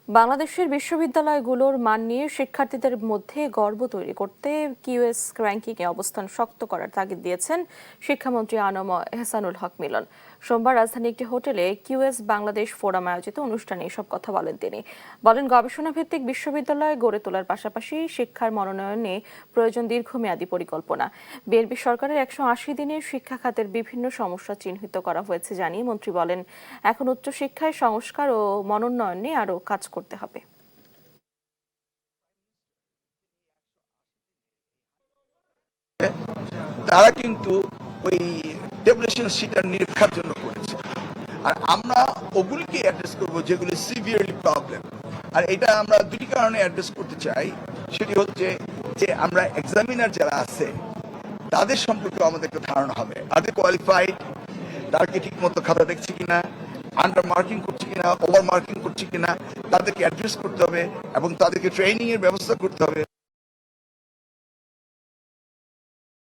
বাংলাদেশের বিশ্ববিদ্যালয়গুলোর মান নিয়ে শিক্ষার্থীদের মধ্যে গর্ব তৈরি করতে কিউএস র্যাঙ্কিংয়ে অবস্থান শক্ত করার তাগিদ দিয়েছেন শিক্ষামন্ত্রী আনম এহসানুল হক মিলন। সোমবার রাজধানী একটি হোটেলে কিউএস বাংলাদেশ ফোরাম আয়োজিত অনুষ্ঠানে এসব কথা বলেন তিনি। বলেন, গবেষণা ভিত্তিক বিশ্ববিদ্যালয় গড়ে তোলার পাশাপাশি শিক্ষার মনোনয়নে প্রয়োজন দীর্ঘমেয়াদী পরিকল্পনা। বিএনপি সরকারের 180 দিনের শিক্ষা খাতের বিভিন্ন সমস্যা চিহ্নিত করা হয়েছে জানিয়ে মন্ত্রী বলেন, এখন উচ্চশিক্ষায় সংস্কার ও মনোন্নয়নে আরও কাজ করতে হবে। তারা কিন্তু ওই ডেভুলেশন সিটার নিরীক্ষার জন্য করেছে, আর আমরা ওগুলিকে অ্যাড্রেস করবো যেগুলি সিভিয়ারলি প্রবলেম। আর এটা আমরা দুটি কারণে অ্যাড্রেস করতে চাই। সেটি হচ্ছে যে আমরা এক্সামিনার যারা আছে তাদের সম্পর্কে আমাদের একটা ধারণা হবে, তাদের কোয়ালিফাইড, তারা কি ঠিক মতো খাতা দেখছে কিনা, আন্ডার মার্কিং করছে কিনা, ওভার মার্কিং করছে কিনা, তাদেরকে অ্যাড্রেস করতে হবে এবং তাদেরকে ট্রেনিং এর ব্যবস্থা করতে হবে।